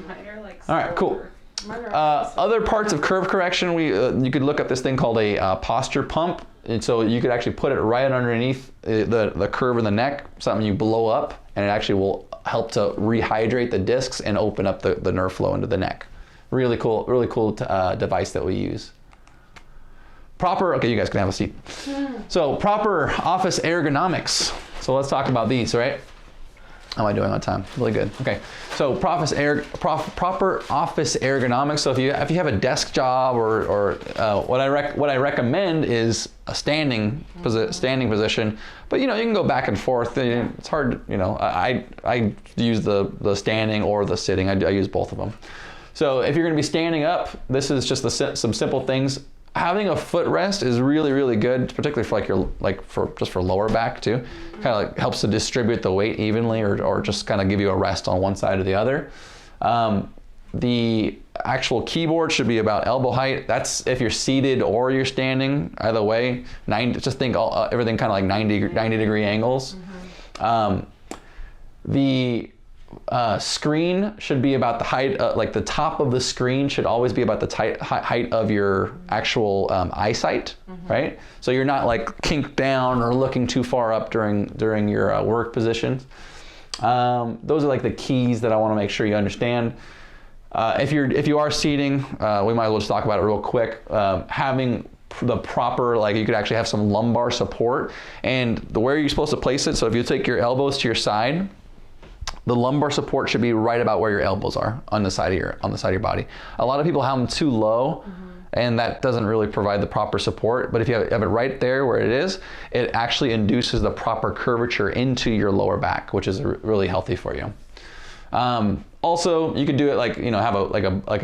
Mine are like All right, cool. Mine are Other parts of curve correction, you could look up this thing called a posture pump. And so you could actually put it right underneath the curve in the neck, something you blow up, and it actually will help to rehydrate the discs and open up the nerve flow into the neck. Really cool device that we use. Okay, you guys can have a seat. So proper office ergonomics. So let's talk about these, right? How am I doing on time? Really good. Okay. So proper office ergonomics. So if you have a desk job or what I recommend is a standing position. But you can go back and forth. It's hard. I use the standing or the sitting. I use both of them. So if you're going to be standing up, this is just some simple things. Having a footrest is really, really good, particularly for for lower back too. Kind of like helps to distribute the weight evenly, or just kind of give you a rest on one side or the other. The actual keyboard should be about elbow height. That's if you're seated or you're standing. Either way, just think everything kind of like 90 degree angles. The screen should be about the height, like the top of the screen should always be about the height of your actual eyesight, right? So you're not like kinked down or looking too far up during your work positions. Those are like the keys that I want to make sure you understand. If you are seating, we might as well just talk about it real quick. Having the proper, you could actually have some lumbar support, and where you're supposed to place it. So if you take your elbows to your side, the lumbar support should be right about where your elbows are on the side of your body. A lot of people have them too low, and that doesn't really provide the proper support. But if you have it right there where it is, it actually induces the proper curvature into your lower back, which is really healthy for you. Also, you could do it have a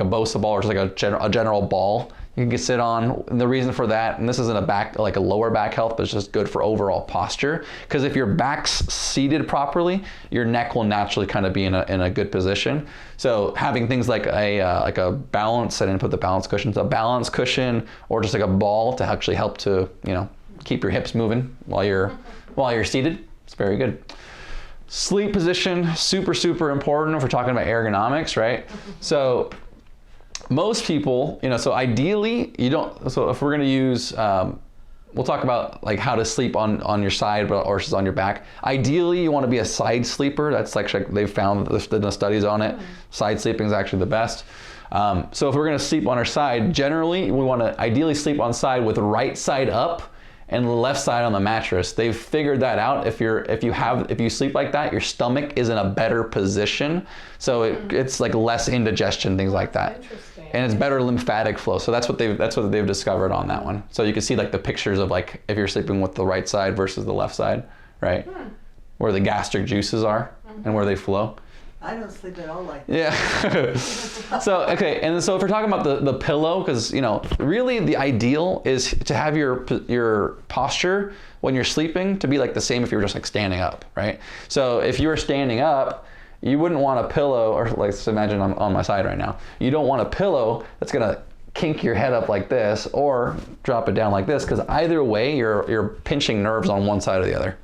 Bosa ball or just like a general ball you can sit on. And the reason for that, and this isn't a lower back health, but it's just good for overall posture. Because if your back's seated properly, your neck will naturally kind of be in a good position. So having things like a balance, I didn't put the balance cushions, a balance cushion, or just like a ball to actually help to keep your hips moving while you're seated. It's very good. Sleep position, super, super important if we're talking about ergonomics, right? So most people, so ideally so if we're going to use, we'll talk about how to sleep on your side versus on your back. Ideally, you want to be a side sleeper. That's they've found that there's been studies on it. Side sleeping is actually the best. So if we're going to sleep on our side, generally we want to ideally sleep on side with right side up and left side on the mattress. They've figured that out. If you sleep like that, your stomach is in a better position, so it's less indigestion, things like that. Interesting. And it's better lymphatic flow. So that's what they've discovered on that one. So you can see the pictures of if you're sleeping with the right side versus the left side, right? Where the gastric juices are and where they flow. I don't sleep at all like that. Yeah. So, okay, and so if we're talking about the pillow, because, really the ideal is to have your posture when you're sleeping to be the same if you were just standing up, right? So if you were standing up, you wouldn't want a pillow, or let's imagine I'm on my side right now. You don't want a pillow that's gonna kink your head up like this or drop it down like this, because either way you're pinching nerves on one side or the other.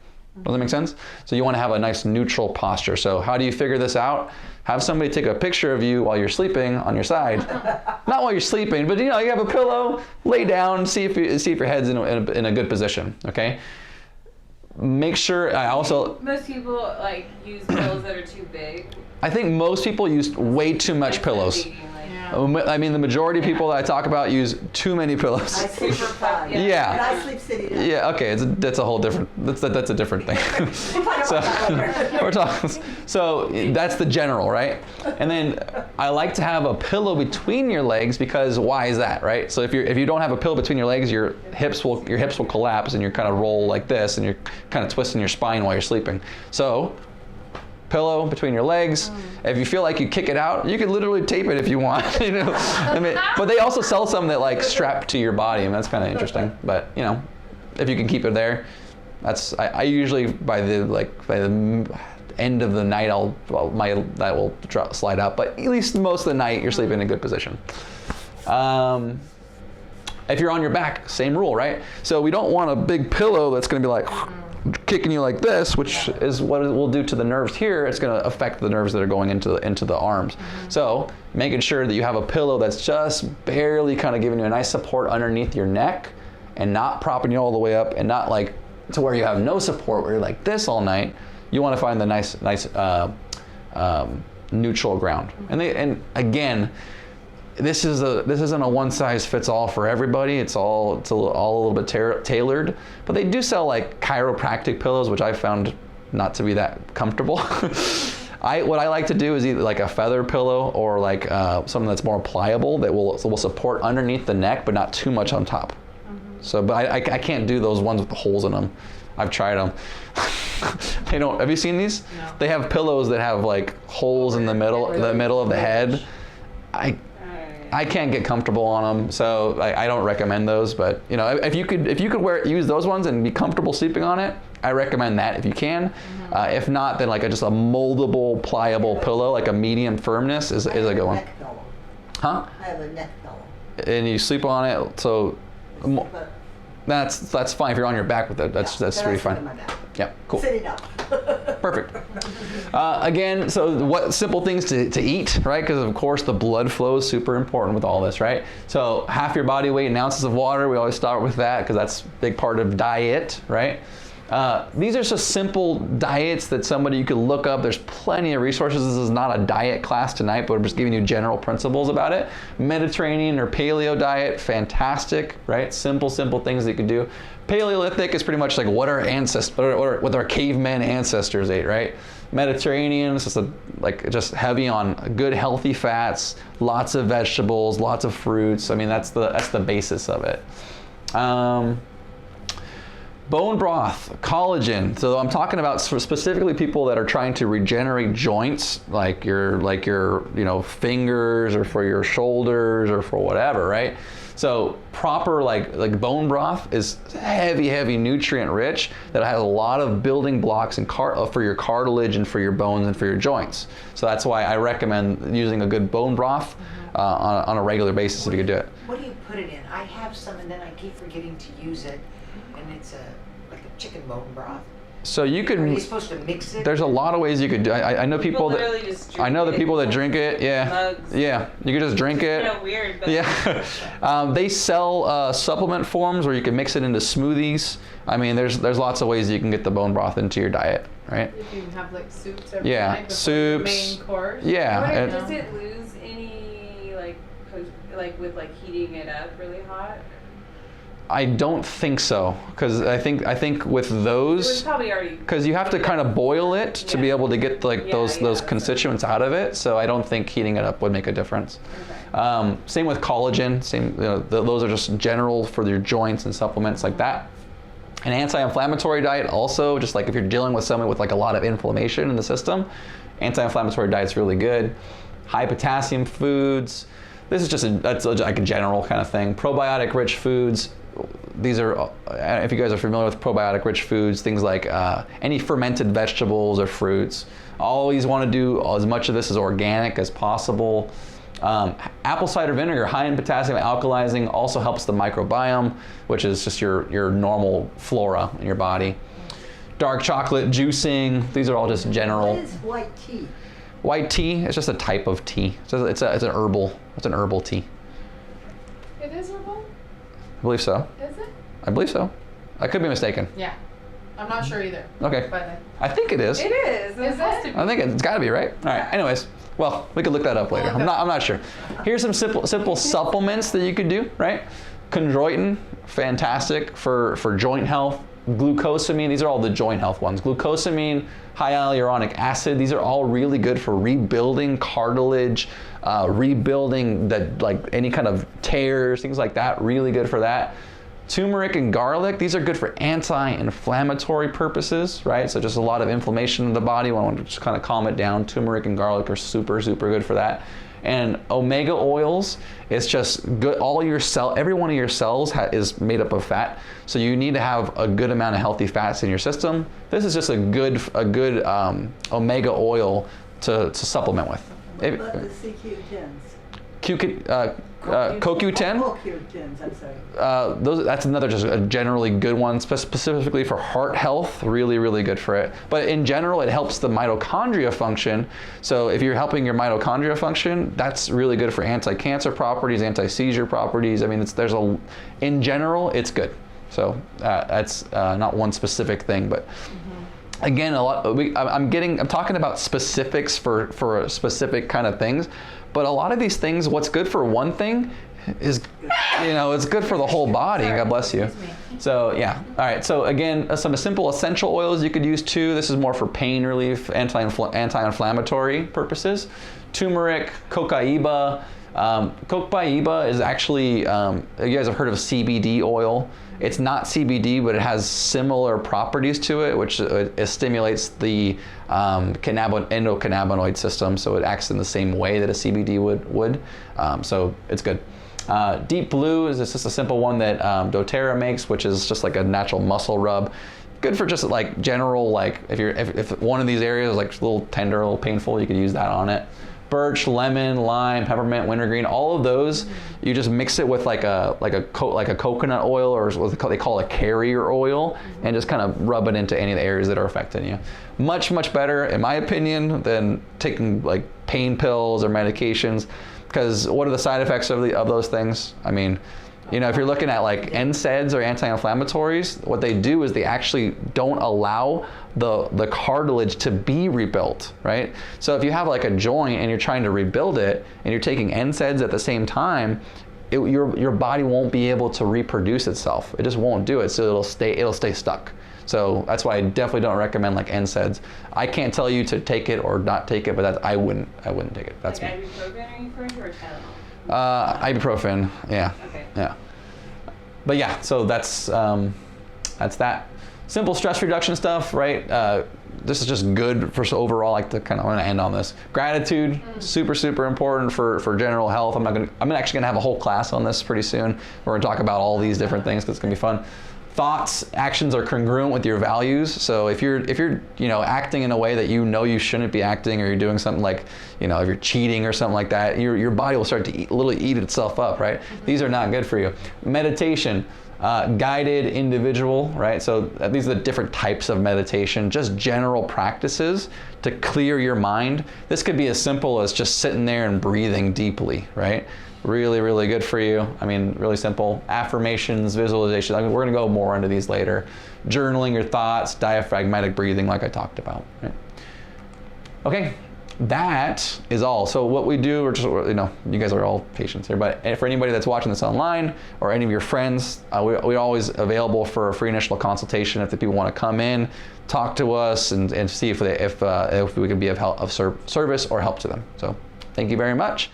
Does that make sense? So you want to have a nice neutral posture. So how do you figure this out? Have somebody take a picture of you while you're sleeping on your side. Not while you're sleeping, but you have a pillow, lay down, see if your head's in a good position, okay? Make sure, Most people use pillows that are too big. I think most people use way too much pillows. I mean, the majority of people that I talk about use too many pillows. I sleep fine. Yeah. And I sleep sitting down. Yeah. Okay. That's a whole different. That's a different thing. So that's the general, right? And then I like to have a pillow between your legs, because why is that, right? So if you don't have a pillow between your legs, your hips will collapse and you kind of roll like this, and you're kind of twisting your spine while you're sleeping. So pillow between your legs. If you feel like you kick it out, you can literally tape it if you want. But they also sell some that strap to your body, and that's kind of interesting. But if you can keep it there, I usually by the end of the night that will slide out. But at least most of the night you're sleeping in a good position. If you're on your back, same rule, right? So we don't want a big pillow that's going to be kicking you like this, which is what it will do to the nerves here. It's going to affect the nerves that are going into the arms. So making sure that you have a pillow that's just barely kind of giving you a nice support underneath your neck, and not propping you all the way up, and not to where you have no support where you're like this all night. You want to find the nice neutral ground. And again, this isn't a one size fits all for everybody. It's all a little bit tailored. But they do sell chiropractic pillows, which I found not to be that comfortable. What I like to do is either like a feather pillow or like something that's more pliable that will support underneath the neck, but not too much on top. So, but I can't do those ones with the holes in them. I've tried them. They don't. Have you seen these? No. They have pillows that have like holes in the middle of the head. I can't get comfortable on them, so I don't recommend those. But you know, if you could use those ones and be comfortable sleeping on it, I recommend that if you can. If not, then like just a moldable, pliable pillow, like a medium firmness, is a good one. Neck pillow. Huh? I have a neck pillow. And you sleep on it, so But that's fine if you're on your back with it. That's pretty on fine. my back. Yeah, cool. Sitting up. Perfect. Again, so what simple things to eat, right? Because of course the blood flow is super important with all this, right? So half your body weight in ounces of water. We always start with that because that's a big part of diet, right? These are just simple diets that you could look up. There's plenty of resources. This is not a diet class tonight, but we're just giving you general principles about it. Mediterranean or paleo diet, fantastic, right? Simple things that you can do. Paleolithic is pretty much like what our cavemen ancestors ate, right? Mediterranean is just heavy on good healthy fats, lots of vegetables, lots of fruits. I mean, that's the basis of it. Bone broth, collagen. So I'm talking about specifically people that are trying to regenerate joints, like your fingers or for your shoulders or for whatever, right? So proper like bone broth is heavy nutrient rich that has a lot of building blocks and for your cartilage and for your bones and for your joints. So that's why I recommend using a good bone broth on a regular basis if you could do it. What do you put it in? I have some and then I keep forgetting to use it, and it's like a chicken bone broth. So you could. Are you supposed to mix it? There's a lot of ways you could do. I know people that. I know the people that drink it. Yeah. Mugs. Yeah. You could just drink it. Kind of weird, but Yeah. They sell supplement forms where you can mix it into smoothies. I mean, there's lots of ways you can get the bone broth into your diet, right? If you have like soups every Yeah, night before soups. the main course. Yeah. Does it lose any with heating it up really hot? I don't think so, because I think with It was those, probably already. because you have to kind of boil it to be able to get those constituents out of it. So I don't think heating it up would make a difference. Okay. Same with collagen. Those are just general for your joints and supplements like that. An anti-inflammatory diet also, just like if you're dealing with someone with like a lot of inflammation in the system, anti-inflammatory diet's really good. High potassium foods. This is just that's like a general kind of thing. Probiotic rich foods. These are, if you guys are familiar with probiotic rich foods, things like any fermented vegetables or fruits. Always want to do as much of this as organic as possible. Apple cider vinegar, high in potassium, alkalizing, also helps the microbiome, which is just your normal flora in your body. Dark chocolate, juicing, these are all just general. What is white tea? White tea is just a type of tea. It's an herbal tea. It is herbal? I believe so. Is it? I believe so. I could be mistaken. Yeah. I'm not sure either. Okay. But I think it is. It is. Is has it? to be. I think it's got to be, right? All right. Anyways, well, we could look that up later. I'm not sure. Here's some simple supplements that you could do, right? Chondroitin, fantastic for joint health. Glucosamine, these are all the joint health ones. Glucosamine, high hyaluronic acid, these are all really good for rebuilding cartilage, rebuilding any kind of tears, things like that, really good for that. Turmeric and garlic, these are good for anti-inflammatory purposes, right? So just a lot of inflammation in the body, want to just kind of calm it down. Turmeric and garlic are super good for that. And omega oils, it's just good. Every one of your cells is made up of fat, so you need to have a good amount of healthy fats in your system. This is just a good omega oil to supplement with. What about the CQ10s? CoQ10. CoQ10s, I'm sorry. That's another just a generally good one, specifically for heart health, really good for it. But in general, it helps the mitochondria function. So if you're helping your mitochondria function, that's really good for anti-cancer properties, anti-seizure properties. I mean, in general, it's good. So that's not one specific thing, but again, I'm talking about specifics for a specific kind of things. But a lot of these things, what's good for one thing is, it's good for the whole body. God bless you. So yeah, all right. So again, some simple essential oils you could use too. This is more for pain relief, anti-inflammatory purposes. Turmeric, cocaiba. Cocaiba is actually, you guys have heard of CBD oil. It's not CBD, but it has similar properties to it, which it stimulates the endocannabinoid system, so it acts in the same way that a CBD would. So it's good. Deep Blue is just a simple one that doTERRA makes, which is just like a natural muscle rub. Good for just like general, like if one of these areas is like a little tender, a little painful, you could use that on it. Birch, lemon, lime, peppermint, wintergreen, all of those, you just mix it with like a coconut oil, or what they call a carrier oil, and just kind of rub it into any of the areas that are affecting you. Much better, in my opinion, than taking like pain pills or medications, because what are the side effects of those things? I mean, you know, if you're looking at like NSAIDs or anti-inflammatories, what they do is they actually don't allow the cartilage to be rebuilt, right? So if you have like a joint and you're trying to rebuild it and you're taking NSAIDs at the same time, your body won't be able to reproduce itself. It just won't do it, so it'll stay stuck. So that's why I definitely don't recommend like NSAIDs. I can't tell you to take it or not take it, but I wouldn't take it. That's like me. ibuprofen, are you referring to, or Tylenol? Ibuprofen, yeah. Okay. Yeah. But yeah, so that's that. Simple stress reduction stuff, right? This is just good for overall. I want to end on this. Gratitude, super important for general health. I'm actually gonna have a whole class on this pretty soon. We're gonna talk about all these different things because it's gonna be fun. Thoughts, actions are congruent with your values. So if you're acting in a way that you shouldn't be acting, or you're doing something like, if you're cheating or something like that, your body will start to literally eat itself up, right? These are not good for you. Meditation, guided, individual, right? So these are the different types of meditation, just general practices to clear your mind. This could be as simple as just sitting there and breathing deeply, right? Really good for you. I mean, really simple. Affirmations, visualization. We're gonna go more into these later. Journaling your thoughts, diaphragmatic breathing, like I talked about. Right? Okay, that is all. So what we do, we're just, you guys are all patients here, but for anybody that's watching this online or any of your friends, we're always available for a free initial consultation if the people want to come in, talk to us, and see if we can be of service or help to them. So thank you very much.